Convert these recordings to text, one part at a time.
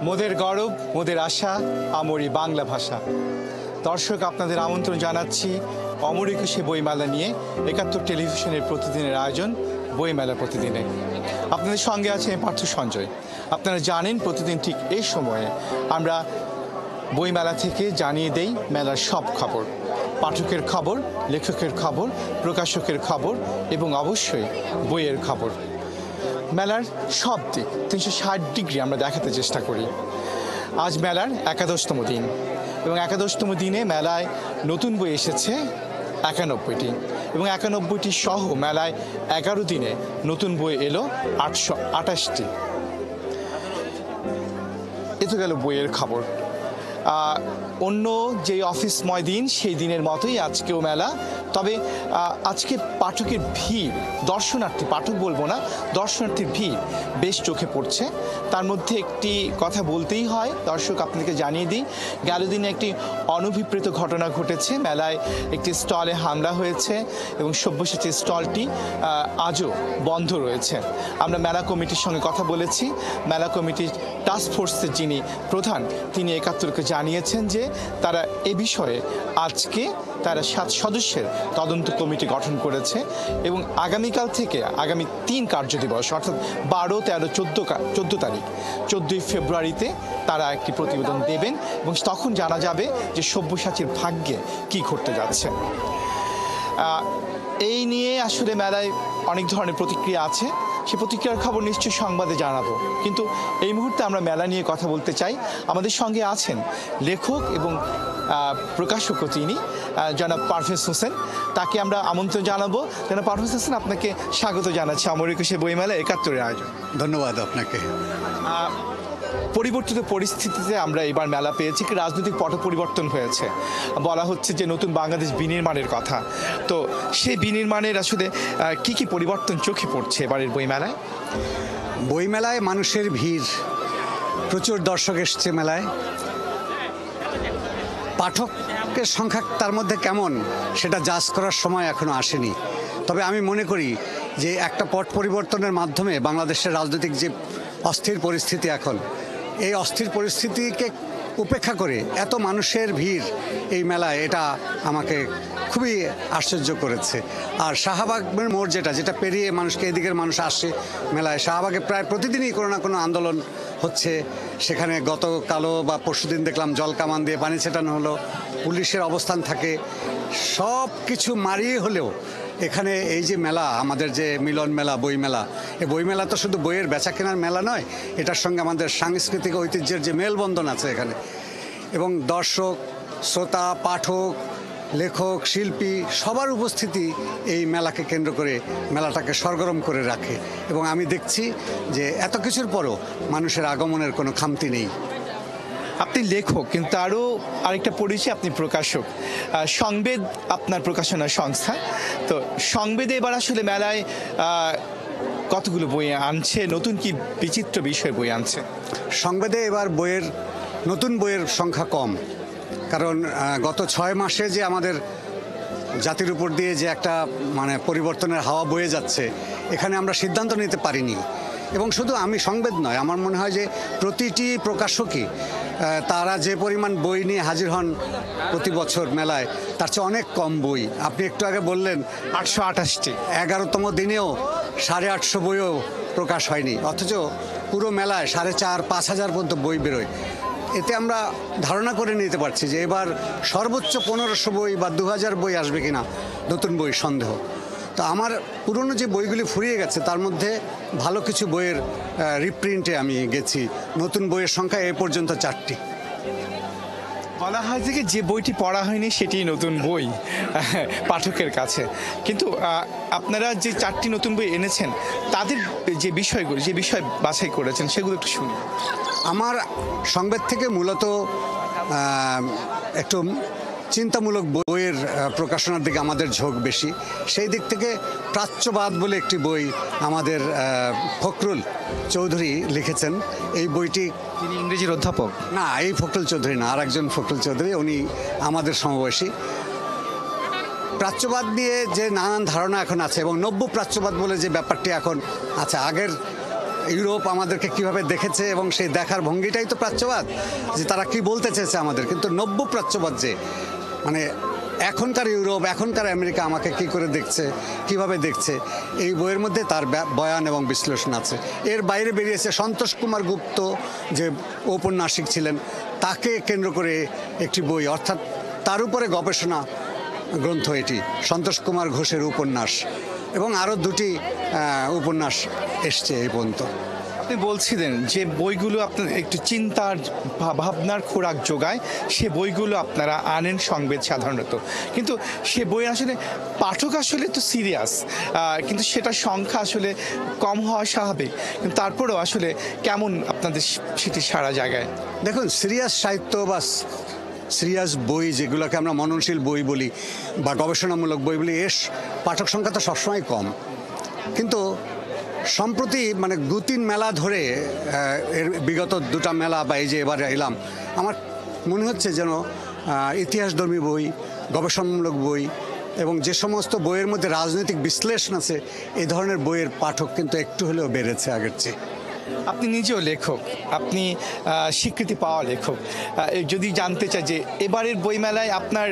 মোদের গৌরব, মোদের আশা, আমরি বাংলা ভাষা। দর্শক, আপনাদের আমন্ত্রণ জানাচ্ছি অমর একুশে বইমেলা নিয়ে ৭১ টেলিভিশনের প্রতিদিনের আয়োজন বইমেলা প্রতিদিনে। আপনাদের সঙ্গে আছে পার্থ সঞ্জয়। আপনারা জানেন প্রতিদিন ঠিক এই সময়ে আমরা বইমেলা থেকে জানিয়ে দেই মেলার সব খবর, পাঠকের খবর, লেখকের খবর, প্রকাশকের খবর এবং অবশ্যই বইয়ের খবর। মেলার সব দিক ৩৬০ ডিগ্রি আমরা দেখাতে চেষ্টা করি। আজ মেলার ৭১তম দিন এবং ৭১তম দিনে মেলায় নতুন বই এসেছে ৯১টি এবং ৯১টি সহ মেলায় ১১ দিনে নতুন বই এলো ৮২৮টি। এ তো গেল বইয়ের খবর। অন্য যে অফিসময় দিন সেই দিনের মতোই আজকেও মেলা, তবে আজকে পাঠকের ভিড়, দর্শনার্থী, পাঠক বলবো না, দর্শনার্থীর ভিড় বেশ চোখে পড়ছে। তার মধ্যে একটি কথা বলতেই হয়, দর্শক আপনাদেরকে জানিয়ে দিই, গেল দিনে একটি অনভিপ্রেত ঘটনা ঘটেছে। মেলায় একটি স্টলে হামলা হয়েছে এবং সব্যসাচী স্টলটি আজও বন্ধ রয়েছে। আমরা মেলা কমিটির সঙ্গে কথা বলেছি। মেলা কমিটির টাস্ক ফোর্সের যিনি প্রধান, তিনি ৭১কে জানিয়েছেন যে তারা এ বিষয়ে আজকে তারা ৭ সদস্যের তদন্ত কমিটি গঠন করেছে এবং আগামীকাল থেকে আগামী ৩ কার্যদিবস অর্থাৎ ১২, ১৩, ১৪ তারিখ ১৪ই ফেব্রুয়ারিতে তারা একটি প্রতিবেদন দেবেন এবং তখন জানা যাবে যে সব্যসাচীর ভাগ্যে কি ঘটতে যাচ্ছে। এই নিয়ে আসলে মেলায় অনেক ধরনের প্রতিক্রিয়া আছে, সে প্রতিক্রিয়ার খবর নিশ্চয়ই সংবাদে জানাবো। কিন্তু এই মুহূর্তে আমরা মেলা নিয়ে কথা বলতে চাই। আমাদের সঙ্গে আছেন লেখক এবং প্রকাশকও তিনি, জনাব পারভেজ হোসেন। তাকে আমরা আমন্ত্রণ জানাবো। জনাব পারভেজ হোসেন, আপনাকে স্বাগত জানাচ্ছি অমর একুশে বইমেলা ৭১-এর আয়োজন। ধন্যবাদ আপনাকে। পরিবর্তিত পরিস্থিতিতে আমরা এবার মেলা পেয়েছি, কি রাজনৈতিক পট পরিবর্তন হয়েছে। বলা হচ্ছে যে নতুন বাংলাদেশ বিনির্মাণের কথা। তো সেই বিনির্মাণের আসলে কি কি পরিবর্তন চোখে পড়ছে এবারের বইমেলায়? বইমেলায় মানুষের ভিড়, প্রচুর দর্শক এসছে মেলায়। পাঠকের সংখ্যা তার মধ্যে কেমন সেটা জাজ করার সময় এখনো আসেনি। তবে আমি মনে করি যে একটা পট পরিবর্তনের মাধ্যমে বাংলাদেশের রাজনৈতিক যে অস্থির পরিস্থিতি, এখন এই অস্থির পরিস্থিতিকে উপেক্ষা করে এত মানুষের ভিড় এই মেলায়, এটা আমাকে খুবই আশ্চর্য করেছে। আর শাহবাগের মোড় যেটা পেরিয়ে মানুষকে এদিকের মানুষ আসে মেলায়, শাহবাগে প্রায় প্রতিদিনই কোনো না কোনো আন্দোলন হচ্ছে। সেখানে গতকালও বা পরশুদিন দেখলাম জল কামান দিয়ে পানি ছেটানো হলো, পুলিশের অবস্থান থাকে। সব কিছু মারিয়ে হলেও এখানে এই যে মেলা, আমাদের যে মিলন মেলা, বই মেলা, এই বই মেলা তো শুধু বইয়ের বেচা কেনার মেলা নয়, এটার সঙ্গে আমাদের সাংস্কৃতিক ঐতিহ্যের যে মেলবন্ধন আছে এখানে। এবং দর্শক, শ্রোতা, পাঠক, লেখক, শিল্পী সবার উপস্থিতি এই মেলাকে কেন্দ্র করে মেলাটাকে সরগরম করে রাখে। এবং আমি দেখছি যে এত কিছুর পরও মানুষের আগমনের কোনো খামতি নেই। আপনি লেখক, কিন্তু আরও আরেকটা পরিচয়, আপনি প্রকাশক। সংবেদ আপনার প্রকাশনা সংস্থা। তো সংবেদে এবার আসলে মেলায় কতগুলো বই আনছে, নতুন কি বিচিত্র বিষয় বই আনছে? সংবেদে এবার নতুন বইয়ের সংখ্যা কম, কারণ গত ৬ মাসে যে আমাদের জাতির উপর দিয়ে যে একটা পরিবর্তনের হাওয়া বয়ে যাচ্ছে, এখানে আমরা সিদ্ধান্ত নিতে পারিনি। এবং শুধু আমি সংবেদ নয়, আমার মনে হয় যে প্রতিটি প্রকাশকই তারা যে পরিমাণ বই নিয়ে হাজির হন প্রতি বছর মেলায়, তার চেয়ে অনেক কম বই। আপনি একটু আগে বললেন ৮২৮টি, ১১তম দিনেও ৮৫০ বইও প্রকাশ হয়নি, অথচ পুরো মেলায় ৪,৫০০ পর্যন্ত বই বেরোয়। এতে আমরা ধারণা করে নিতে পারছি যে এবার সর্বোচ্চ ১৫০০ বই বা ২০০০ বই আসবে কিনা, নতুন বই সন্দেহ। তো আমার পুরনো যে বইগুলি ফুরিয়ে গেছে তার মধ্যে ভালো কিছু বইয়ের রিপ্রিন্টে আমি গেছি। নতুন বইয়ের সংখ্যা এ পর্যন্ত ৪টি। বলা হয় যে বইটি পড়া হয়নি সেটি নতুন বই পাঠকের কাছে। কিন্তু আপনারা যে ৪টি নতুন বই এনেছেন, তাদের যে বিষয় বাছাই করেছেন সেগুলো একটু শুনি। আমার সংবাদ থেকে মূলত একটু চিন্তামূলক বইয়ের প্রকাশনার দিকে আমাদের ঝোঁক বেশি। সেই দিক থেকে প্রাচ্যবাদ বলে একটি বই আমাদের ফখরুল চৌধুরী লিখেছেন। এই বইটি, তিনি ইংরেজির অধ্যাপক? না, এই ফখরুল চৌধুরী না, আর একজন ফখরুল চৌধুরী, উনি আমাদের সমবয়সী। প্রাচ্যবাদ নিয়ে যে নানান ধারণা এখন আছে এবং নব্য প্রাচ্যবাদ বলে যে ব্যাপারটি এখন আছে, আগের ইউরোপ আমাদেরকে কিভাবে দেখেছে এবং সেই দেখার ভঙ্গিটাই তো প্রাচ্যবাদ, যে তারা কি বলতে চেয়েছে আমাদের। কিন্তু নব্য প্রাচ্যবাদ যে মানে এখনকার ইউরোপ, এখনকার আমেরিকা আমাকে কি করে দেখছে, কিভাবে দেখছে, এই বইয়ের মধ্যে তার বয়ান এবং বিশ্লেষণ আছে। এর বাইরে বেরিয়েছে সন্তোষ কুমার গুপ্ত, যে ঔপন্যাসিক ছিলেন, তাকে কেন্দ্র করে একটি বই, অর্থাৎ তার উপরে গবেষণা গ্রন্থ এটি, সন্তোষ কুমার ঘোষের উপন্যাস, এবং আরও দুটি উপন্যাস এসছে এই পর্যন্ত। আপনি বলছিলেন যে বইগুলো আপনার একটু চিন্তার ভাবনার খোরাক যোগায়, সে বইগুলো আপনারা আনেন সংবেদ সাধারণত, কিন্তু সে বই আসলে পাঠক আসলে তো সিরিয়াস, কিন্তু সেটা সংখ্যা আসলে কম হওয়া স্বাভাবিক, কিন্তু তারপরেও আসলে কেমন আপনাদের সেটি সারা জায়গায়? দেখুন, সিরিয়াস সাহিত্য বা সিরিয়াস বই, যেগুলোকে আমরা মননশীল বই বলি বা গবেষণামূলক বই বলি, এর পাঠক সংখ্যা তো সবসময় কম। কিন্তু সম্প্রতি মানে 2-3 মেলা ধরে, এর বিগত 2টা মেলা বা এই যে এবারে এলাম, আমার মনে হচ্ছে যেন ইতিহাসধর্মী বই, গবেষণামূলক বই এবং যে সমস্ত বইয়ের মধ্যে রাজনৈতিক বিশ্লেষণ আছে, এই ধরনের বইয়ের পাঠক কিন্তু একটু হলেও বেড়েছে আগের চেয়ে। আপনি নিজেও লেখক, আপনি স্বীকৃতি পাওয়া লেখক, যদি জানতে চাই যে এবারের বইমেলায় আপনার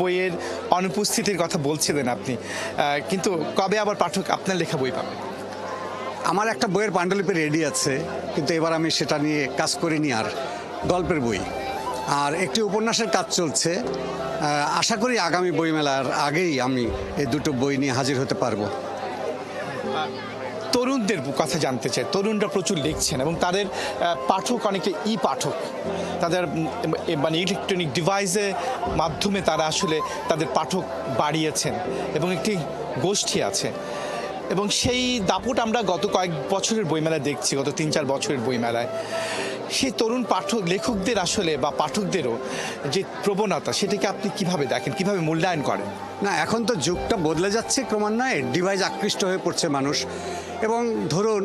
বইয়ের অনুপস্থিতির কথা বলছিলেন আপনি, কিন্তু কবে আবার পাঠক আপনার লেখা বই পাবে? আমার একটা বইয়ের পাণ্ডুলিপি রেডি আছে, কিন্তু এবার আমি সেটা নিয়ে কাজ করিনি। আর গল্পের বই আর একটি উপন্যাসের কাজ চলছে। আশা করি আগামী বইমেলার আগেই আমি এই দুটো বই নিয়ে হাজির হতে পারবো। তরুণদের কথা জানতে চাই। তরুণরা প্রচুর লিখছেন এবং তাদের পাঠক অনেকে পাঠক, তাদের মানে ইলেকট্রনিক ডিভাইসের মাধ্যমে তারা আসলে তাদের পাঠক বাড়িয়েছেন এবং একটি গোষ্ঠী আছে, এবং সেই দাপট আমরা গত কয়েক বছরের বইমেলায় দেখছি, গত 3-4 বছরের বইমেলায়। সেই তরুণ পাঠক লেখকদের আসলে বা পাঠকদেরও যে প্রবণতা, সেটাকে আপনি কিভাবে দেখেন, কিভাবে মূল্যায়ন করেন? না, এখন তো যুগটা বদলে যাচ্ছে ক্রমান্বয়ে, ডিভাইস আকৃষ্ট হয়ে পড়ছে মানুষ। এবং ধরুন,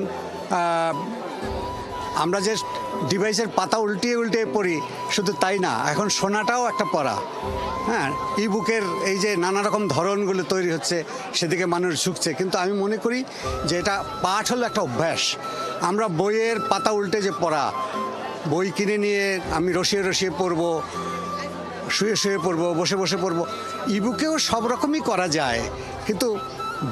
আমরা যে ডিভাইসের পাতা উল্টিয়ে উল্টিয়ে পড়ি, শুধু তাই না, এখন শোনাটাও একটা পড়া। হ্যাঁ, ই বুকের এই যে নানা রকম ধরনগুলো তৈরি হচ্ছে, সেদিকে মানুষ ঝুঁকছে। কিন্তু আমি মনে করি যে এটা পাঠ হলো একটা অভ্যাস। আমরা বইয়ের পাতা উল্টে যে পড়া, বই কিনে নিয়ে আমি রসিয়ে রসিয়ে পড়বো, শুয়ে শুয়ে পড়বো, বসে বসে পড়বো, ইবুকেও সব রকমই করা যায়। কিন্তু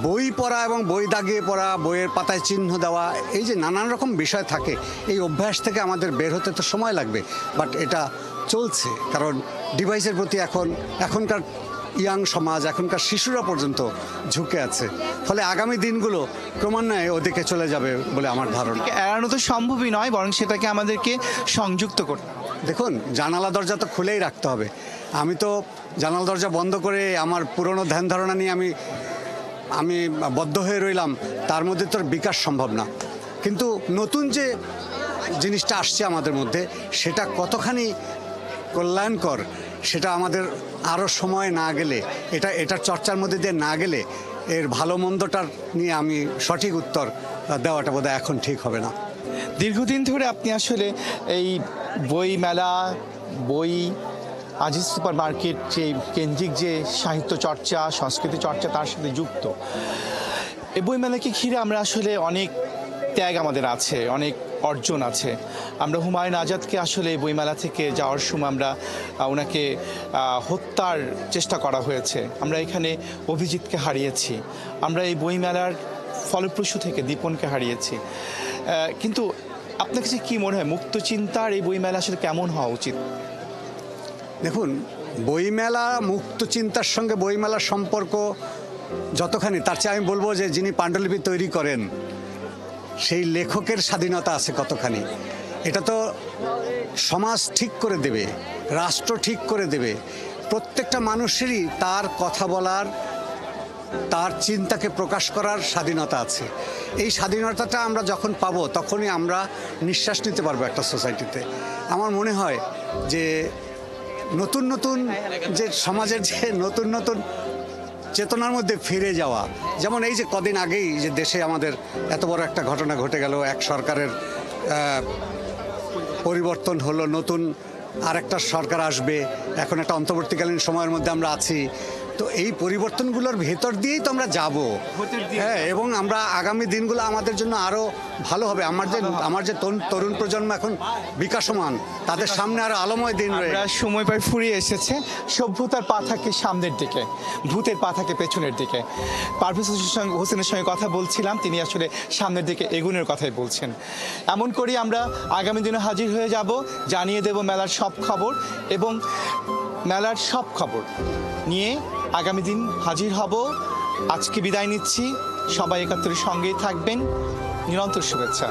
বই পড়া এবং বই দাগিয়ে পড়া, বইয়ের পাতায় চিহ্ন দেওয়া, এই যে নানান রকম বিষয় থাকে, এই অভ্যাস থেকে আমাদের বের হতে তো সময় লাগবে। বাট এটা চলছে, কারণ ডিভাইসের প্রতি এখনকার ইয়াং সমাজ, এখনকার শিশুরা পর্যন্ত ঝুঁকে আছে। ফলে আগামী দিনগুলো ক্রমান্বয়ে ওদিকে চলে যাবে বলে আমার ধারণা। এড়ানো তো সম্ভবই নয়, বরং সেটাকে আমাদেরকে সংযুক্ত করতে। দেখুন, জানালা দরজা তো খুলেই রাখতে হবে। আমি তো জানালা দরজা বন্ধ করে আমার পুরনো ধ্যান ধারণা নিয়ে আমি বদ্ধ হয়ে রইলাম, তার মধ্যে তোর বিকাশ সম্ভব না। কিন্তু নতুন যে জিনিসটা আসছে আমাদের মধ্যে, সেটা কতখানি কল্যাণকর, সেটা আমাদের আরও সময় না গেলে, এটার চর্চার মধ্যে দিয়ে না গেলে, এর ভালো মন্দটার নিয়ে আমি সঠিক উত্তর দেওয়াটা বোধহয় এখন ঠিক হবে না। দীর্ঘদিন ধরে আপনি আসলে এই বই মেলা, বই আজিজ সুপার মার্কেট, যে কেন্দ্রিক যে সাহিত্য চর্চা, সংস্কৃতি চর্চা, তার সাথে যুক্ত। এই বইমেলাকে ঘিরে আমরা আসলে অনেক ত্যাগ আমাদের আছে, অনেক অর্জন আছে। আমরা হুমায়ুন আজাদকে আসলে এই বইমেলা থেকে যাওয়ার সময় আমরা ওনাকে হত্যার চেষ্টা করা হয়েছে। আমরা এখানে অভিজিৎকে হারিয়েছি, আমরা এই বইমেলার ফলপ্রসূ থেকে দীপনকে হারিয়েছি। কিন্তু আপনার কাছে কী মনে হয়, মুক্ত চিন্তার এই বইমেলা আসলে কেমন হওয়া উচিত? দেখুন, বইমেলা, মুক্ত চিন্তার সঙ্গে বইমেলার সম্পর্ক যতখানি, তার চেয়ে আমি বলবো যে যিনি পাণ্ডুলিপি তৈরি করেন, সেই লেখকের স্বাধীনতা আছে কতখানি। এটা তো সমাজ ঠিক করে দেবে, রাষ্ট্র ঠিক করে দেবে। প্রত্যেকটা মানুষেরই তার কথা বলার, তার চিন্তাকে প্রকাশ করার স্বাধীনতা আছে। এই স্বাধীনতাটা আমরা যখন পাবো, তখনই আমরা নিঃশ্বাস নিতে পারবো একটা সোসাইটিতে। আমার মনে হয় যে নতুন নতুন যে সমাজের যে নতুন নতুন চেতনার মধ্যে ফিরে যাওয়া, যেমন এই যে কদিন আগেই যে দেশে আমাদের এত বড় একটা ঘটনা ঘটে গেল, এক সরকারের পরিবর্তন হলো, নতুন আরেকটা সরকার আসবে, এখন একটা অন্তর্বর্তীকালীন সময়ের মধ্যে আমরা আছি। তো তো এই পরিবর্তনগুলোর ভেতর দিয়েই তো আমরা যাব। হ্যাঁ, এবং আমরা আগামী দিনগুলো আমাদের জন্য আরো ভালো হবে। আমার যে তরুণ প্রজন্ম এখন বিকাশমান, তাদের সামনে আরো আলোময় দিন রয়েছে। আমরা সময় প্রায় ফুরিয়ে এসেছে। সভ্যতার পা থাকে সামনের দিকে, ভূতের পা থাকে পেছনের দিকে। পারভেজ হোসেনের সঙ্গে কথা বলছিলাম, তিনি আসলে সামনের দিকে এগুনের কথাই বলছেন। এমন করেই আমরা আগামী দিনে হাজির হয়ে যাব, জানিয়ে দেব মেলার সব খবর, এবং মেলার সব খবর নিয়ে আগামী দিন হাজির হব। আজকে বিদায় নিচ্ছি, সবাই ৭১-এর সঙ্গেই থাকবেন। নিরন্তর শুভেচ্ছা।